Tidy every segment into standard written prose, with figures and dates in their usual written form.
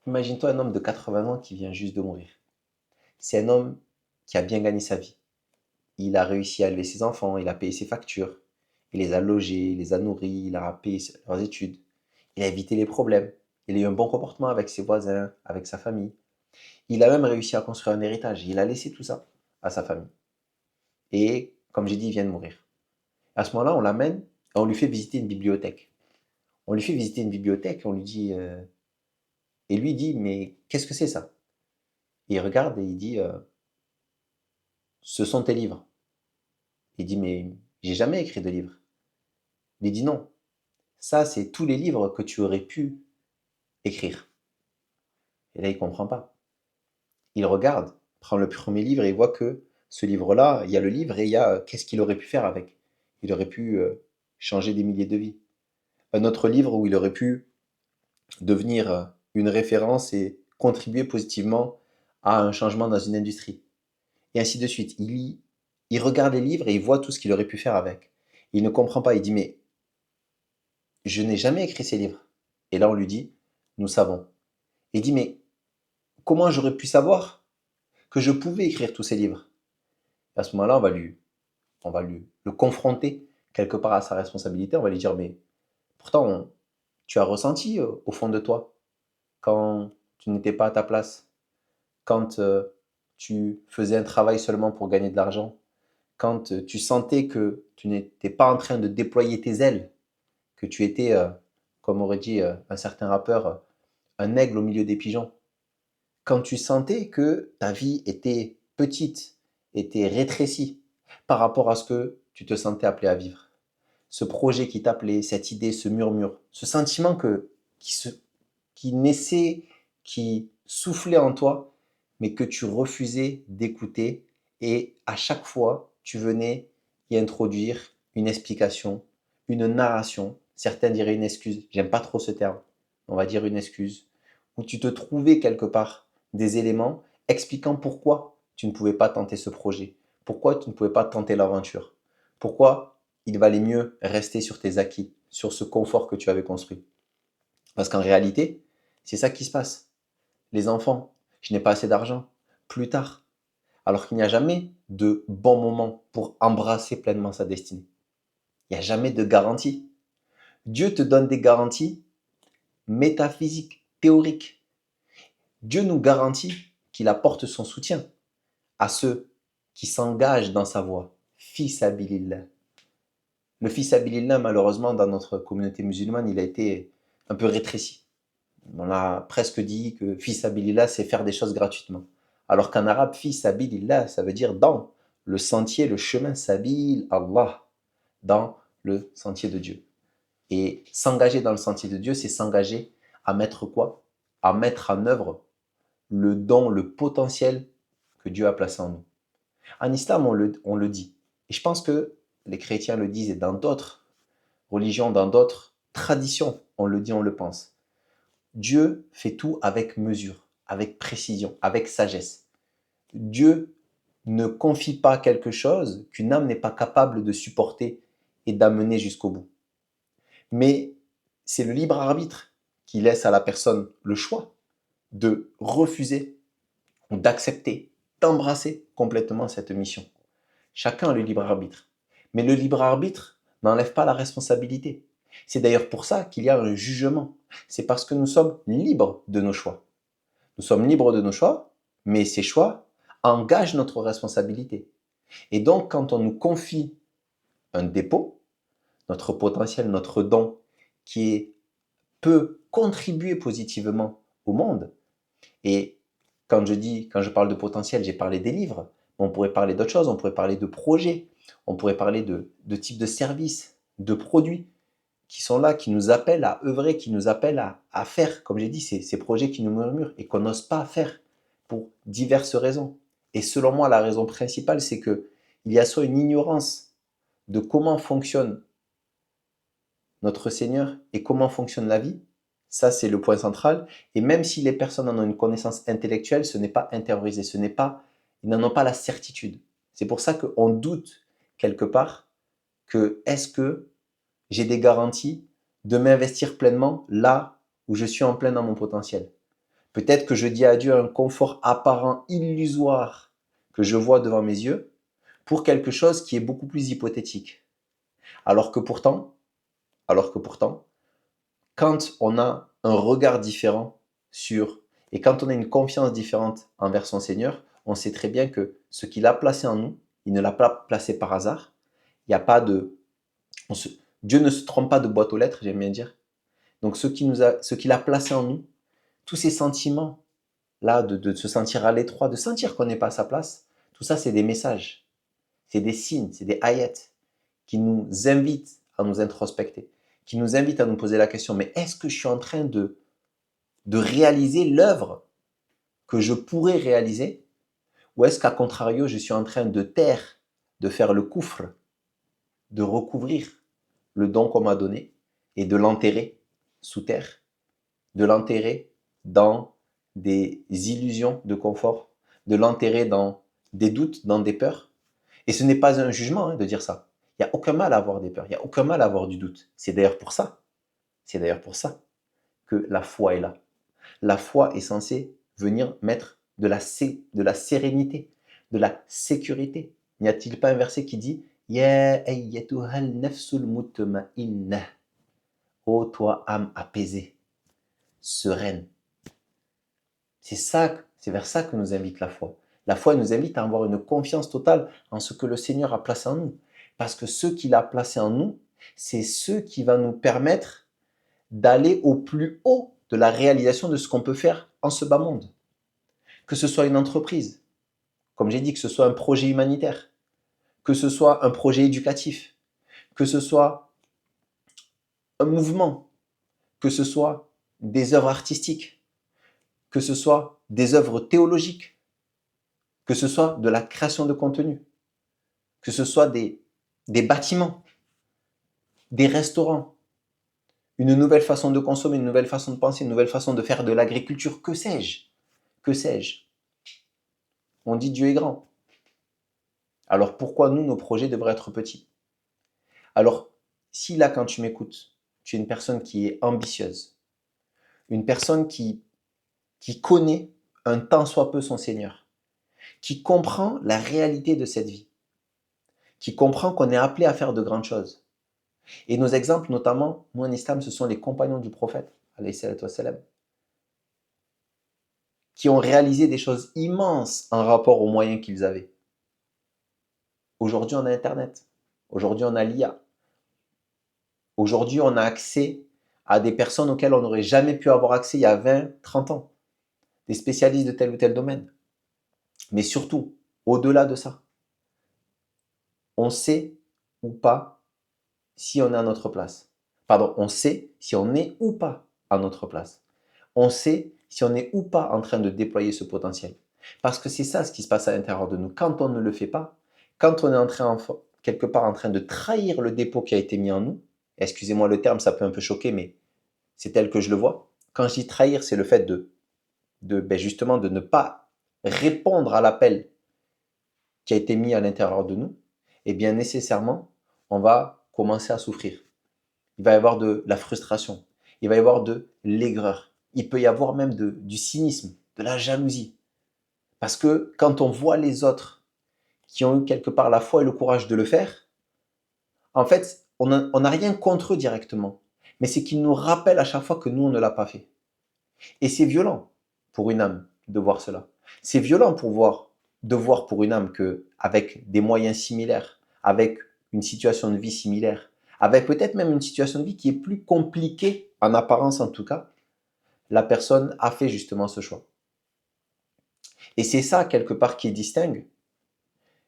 Imagine-toi un homme de 80 ans qui vient juste de mourir. C'est un homme qui a bien gagné sa vie. Il a réussi à élever ses enfants, il a payé ses factures, il les a logés, il les a nourris, il a payé leurs études, il a évité les problèmes, il a eu un bon comportement avec ses voisins, avec sa famille. Il a même réussi à construire un héritage, il a laissé tout ça à sa famille. Et comme j'ai dit, il vient de mourir. À ce moment-là, on l'amène et on lui fait visiter une bibliothèque. On lui fait visiter une bibliothèque, on lui dit, et lui dit, mais qu'est-ce que c'est ça? Et il regarde et il dit, ce sont tes livres. Il dit, mais j'ai jamais écrit de livre. Il dit, non, ça, c'est tous les livres que tu aurais pu écrire. Et là, il comprend pas. Il regarde, prend le premier livre et il voit que ce livre-là, il y a le livre et il y a qu'est-ce qu'il aurait pu faire avec. Il aurait pu changer des milliers de vies. Un autre livre où il aurait pu devenir une référence et contribuer positivement à un changement dans une industrie. Et ainsi de suite. Il lit, il regarde les livres et il voit tout ce qu'il aurait pu faire avec. Il ne comprend pas. Il dit, mais je n'ai jamais écrit ces livres. Et là, on lui dit, nous savons. Il dit, mais comment j'aurais pu savoir que je pouvais écrire tous ces livres? Et à ce moment-là, on va lui le confronter quelque part à sa responsabilité. On va lui dire, mais pourtant, tu as ressenti au fond de toi quand tu n'étais pas à ta place, quand tu faisais un travail seulement pour gagner de l'argent, quand tu sentais que tu n'étais pas en train de déployer tes ailes, que tu étais, comme aurait dit un certain rappeur, un aigle au milieu des pigeons. Quand tu sentais que ta vie était petite, était rétrécie par rapport à ce que tu te sentais appelé à vivre. Ce projet qui t'appelait, cette idée, ce murmure, ce sentiment qui naissait, qui soufflait en toi, mais que tu refusais d'écouter. Et à chaque fois, tu venais y introduire une explication, une narration. Certains diraient une excuse. J'aime pas trop ce terme. On va dire une excuse. Où tu te trouvais quelque part des éléments expliquant pourquoi tu ne pouvais pas tenter ce projet, pourquoi tu ne pouvais pas tenter l'aventure, pourquoi il valait mieux rester sur tes acquis, sur ce confort que tu avais construit. Parce qu'en réalité, c'est ça qui se passe. Les enfants, je n'ai pas assez d'argent, plus tard. Alors qu'il n'y a jamais de bon moment pour embrasser pleinement sa destinée. Il n'y a jamais de garantie. Dieu te donne des garanties métaphysiques, théoriques. Dieu nous garantit qu'il apporte son soutien à ceux qui s'engagent dans sa voie. Fils abilillah. Le fils abilillah, malheureusement, dans notre communauté musulmane, il a été un peu rétréci. On a presque dit que fils sabilillah, c'est faire des choses gratuitement. Alors qu'en arabe, fils sabilillah, ça veut dire dans le sentier, le chemin sabil Allah, dans le sentier de Dieu. Et s'engager dans le sentier de Dieu, c'est s'engager à mettre quoi? À mettre en œuvre le don, le potentiel que Dieu a placé en nous. En islam, on le dit. Et je pense que les chrétiens le disent et dans d'autres religions, dans d'autres traditions, on le dit, on le pense. Dieu fait tout avec mesure, avec précision, avec sagesse. Dieu ne confie pas quelque chose qu'une âme n'est pas capable de supporter et d'amener jusqu'au bout. Mais c'est le libre arbitre qui laisse à la personne le choix de refuser ou d'accepter, d'embrasser complètement cette mission. Chacun a le libre arbitre. Mais le libre arbitre n'enlève pas la responsabilité. C'est d'ailleurs pour ça qu'il y a un jugement. C'est parce que nous sommes libres de nos choix. Nous sommes libres de nos choix, mais ces choix engagent notre responsabilité. Et donc, quand on nous confie un dépôt, notre potentiel, notre don, peut contribuer positivement au monde, et quand je parle de potentiel, j'ai parlé des livres, on pourrait parler d'autres choses, on pourrait parler de projets, on pourrait parler de types de services, de produits qui sont là, qui nous appellent à œuvrer, qui nous appellent à faire, comme j'ai dit, ces projets qui nous murmurent et qu'on n'ose pas faire pour diverses raisons. Et selon moi, la raison principale, c'est que il y a soit une ignorance de comment fonctionne notre Seigneur et comment fonctionne la vie. Ça, c'est le point central. Et même si les personnes en ont une connaissance intellectuelle, ce n'est pas intériorisé, ils n'en ont pas la certitude. C'est pour ça qu'on doute quelque part que est-ce que j'ai des garanties de m'investir pleinement là où je suis en plein dans mon potentiel. Peut-être que je dis à Dieu un confort apparent illusoire que je vois devant mes yeux pour quelque chose qui est beaucoup plus hypothétique. Alors que pourtant, quand on a un regard différent sur, et quand on a une confiance différente envers son Seigneur, on sait très bien que ce qu'il a placé en nous, il ne l'a pas placé par hasard. Il n'y a pas de, Dieu ne se trompe pas de boîte aux lettres, j'aime bien dire. Donc ce qu'il a placé en nous, tous ces sentiments là de se sentir à l'étroit, de sentir qu'on n'est pas à sa place, tout ça c'est des messages, c'est des signes, c'est des ayats qui nous invitent à nous introspecter, qui nous invitent à nous poser la question, mais est-ce que je suis en train de réaliser l'œuvre que je pourrais réaliser, ou est-ce qu'à contrario, je suis en train de taire, de faire le coufre, de recouvrir le don qu'on m'a donné et de l'enterrer sous terre, de l'enterrer dans des illusions de confort, de l'enterrer dans des doutes, dans des peurs. Et ce n'est pas un jugement de dire ça. Il n'y a aucun mal à avoir des peurs, il n'y a aucun mal à avoir du doute. C'est d'ailleurs pour ça que la foi est là. La foi est censée venir mettre de la sérénité, de la sécurité. N'y a-t-il pas un verset qui dit Ya ayyatuhal nafsul mutma'inna, ô toi âme apaisée, sereine. C'est vers ça que nous invite la foi. La foi nous invite à avoir une confiance totale en ce que le Seigneur a placé en nous. Parce que ce qu'il a placé en nous, c'est ce qui va nous permettre d'aller au plus haut de la réalisation de ce qu'on peut faire en ce bas monde. Que ce soit une entreprise, comme j'ai dit, que ce soit un projet humanitaire, que ce soit un projet éducatif, que ce soit un mouvement, que ce soit des œuvres artistiques, que ce soit des œuvres théologiques, que ce soit de la création de contenu, que ce soit des bâtiments, des restaurants, une nouvelle façon de consommer, une nouvelle façon de penser, une nouvelle façon de faire de l'agriculture, que sais-je? Que sais-je? On dit Dieu est grand. Alors pourquoi nous, nos projets devraient être petits? Alors, si là, quand tu m'écoutes, tu es une personne qui est ambitieuse, une personne qui connaît un tant soit peu son Seigneur, qui comprend la réalité de cette vie, qui comprend qu'on est appelé à faire de grandes choses. Et nos exemples, notamment, nous en islam, ce sont les compagnons du prophète, alayhi salatu wassalam, qui ont réalisé des choses immenses en rapport aux moyens qu'ils avaient. Aujourd'hui, on a Internet. Aujourd'hui, on a l'IA. Aujourd'hui, on a accès à des personnes auxquelles on n'aurait jamais pu avoir accès il y a 20, 30 ans. Des spécialistes de tel ou tel domaine. Mais surtout, au-delà de ça, on sait ou pas si on est à notre place. Pardon, on sait si on est ou pas à notre place. On sait si on est ou pas en train de déployer ce potentiel. Parce que c'est ça ce qui se passe à l'intérieur de nous. Quand on ne le fait pas, quand on est quelque part en train de trahir le dépôt qui a été mis en nous, excusez-moi le terme, ça peut un peu choquer, mais c'est tel que je le vois. Quand je dis trahir, c'est le fait justement de ne pas répondre à l'appel qui a été mis à l'intérieur de nous, et bien nécessairement, on va commencer à souffrir. Il va y avoir de la frustration, il va y avoir de l'aigreur, il peut y avoir même du cynisme, de la jalousie. Parce que quand on voit les autres qui ont eu quelque part la foi et le courage de le faire, en fait, on n'a rien contre eux directement, mais c'est qu'ils nous rappellent à chaque fois que nous, on ne l'a pas fait. Et c'est violent pour une âme de voir cela. C'est violent de voir pour une âme que, avec des moyens similaires, avec une situation de vie similaire, avec peut-être même une situation de vie qui est plus compliquée, en apparence en tout cas, la personne a fait justement ce choix. Et c'est ça, quelque part, qui distingue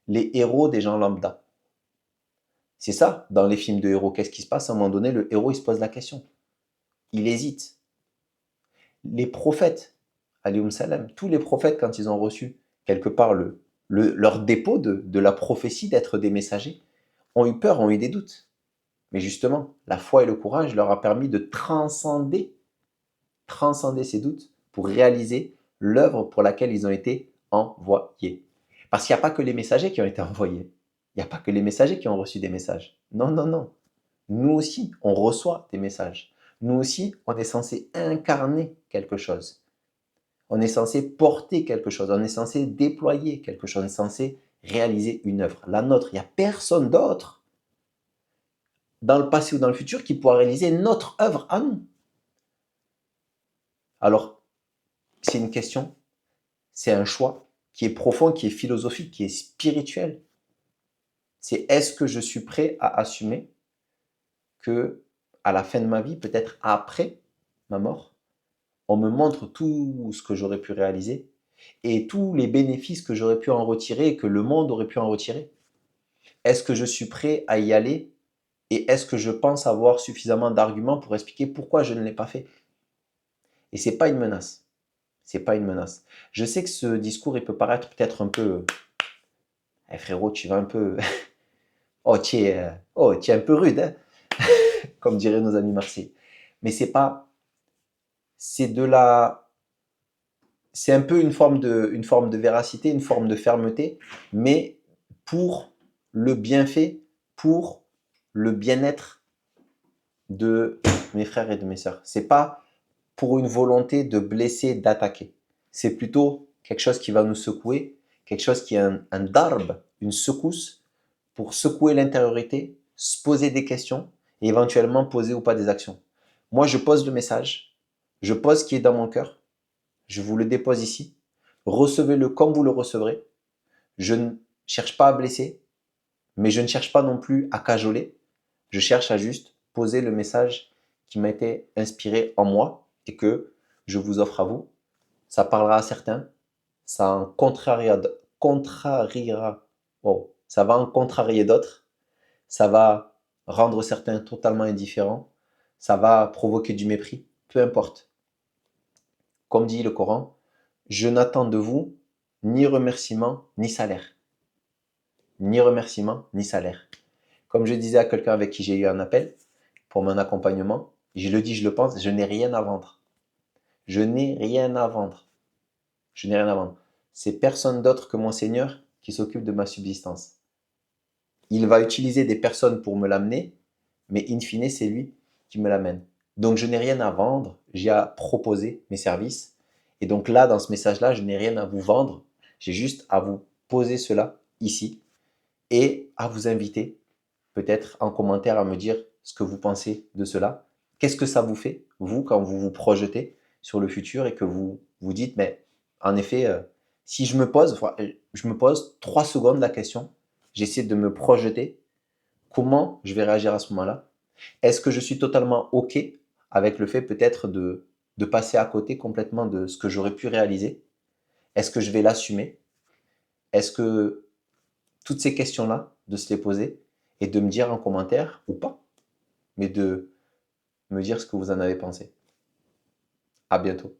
les héros des gens lambda. C'est ça, dans les films de héros, qu'est-ce qui se passe? À un moment donné, le héros, il se pose la question. Il hésite. Les prophètes, alayhum salam, tous les prophètes, quand ils ont reçu quelque part leur dépôt de la prophétie d'être des messagers, ont eu peur, ont eu des doutes. Mais justement, la foi et le courage leur a permis de transcender ces doutes pour réaliser l'œuvre pour laquelle ils ont été envoyés. Parce qu'il n'y a pas que les messagers qui ont été envoyés. Il n'y a pas que les messagers qui ont reçu des messages. Non, non, non. Nous aussi, on reçoit des messages. Nous aussi, on est censé incarner quelque chose. On est censé porter quelque chose, on est censé déployer quelque chose, on est censé réaliser une œuvre. La nôtre, il n'y a personne d'autre dans le passé ou dans le futur qui pourra réaliser notre œuvre à nous. Alors, c'est une question, c'est un choix qui est profond, qui est philosophique, qui est spirituel. C'est est-ce que je suis prêt à assumer que à la fin de ma vie, peut-être après ma mort, on me montre tout ce que j'aurais pu réaliser et tous les bénéfices que j'aurais pu en retirer et que le monde aurait pu en retirer. Est-ce que je suis prêt à y aller et est-ce que je pense avoir suffisamment d'arguments pour expliquer pourquoi je ne l'ai pas fait? Et c'est pas une menace. C'est pas une menace. Je sais que ce discours, il peut paraître peut-être un peu, eh frérot, tu vas un peu, tu es un peu rude, hein, comme diraient nos amis marseillais. Mais c'est pas, c'est de la, c'est un peu une forme de véracité, une forme de fermeté, mais pour le bienfait, pour le bien-être de mes frères et de mes sœurs. C'est pas pour une volonté de blesser, d'attaquer. C'est plutôt quelque chose qui va nous secouer, quelque chose qui est un darb, une secousse, pour secouer l'intériorité, se poser des questions et éventuellement poser ou pas des actions. Moi, je pose le message, je pose ce qui est dans mon cœur, je vous le dépose ici. Recevez-le comme vous le recevrez. Je ne cherche pas à blesser, mais je ne cherche pas non plus à cajoler. Je cherche à juste poser le message qui m'a été inspiré en moi et que je vous offre à vous. Ça parlera à certains, ça en contrariera, oh, ça va en contrarier d'autres, ça va rendre certains totalement indifférents, ça va provoquer du mépris, peu importe. Comme dit le Coran, je n'attends de vous ni remerciement ni salaire. Ni remerciement ni salaire. Comme je disais à quelqu'un avec qui j'ai eu un appel pour mon accompagnement, je le dis, je le pense, je n'ai rien à vendre. Je n'ai rien à vendre. Je n'ai rien à vendre. C'est personne d'autre que mon Seigneur qui s'occupe de ma subsistance. Il va utiliser des personnes pour me l'amener, mais in fine, c'est lui qui me l'amène. Donc, je n'ai rien à vendre, j'ai à proposer mes services. Et donc là, dans ce message-là, je n'ai rien à vous vendre, j'ai juste à vous poser cela ici et à vous inviter peut-être en commentaire à me dire ce que vous pensez de cela. Qu'est-ce que ça vous fait, vous, quand vous vous projetez sur le futur et que vous vous dites, mais en effet, si je me pose 3 secondes la question, j'essaie de me projeter, comment je vais réagir à ce moment-là? Est-ce que je suis totalement OK avec le fait peut-être de passer à côté complètement de ce que j'aurais pu réaliser? Est-ce que je vais l'assumer? Est-ce que toutes ces questions-là, de se les poser et de me dire en commentaire ou pas, mais de me dire ce que vous en avez pensé. À bientôt.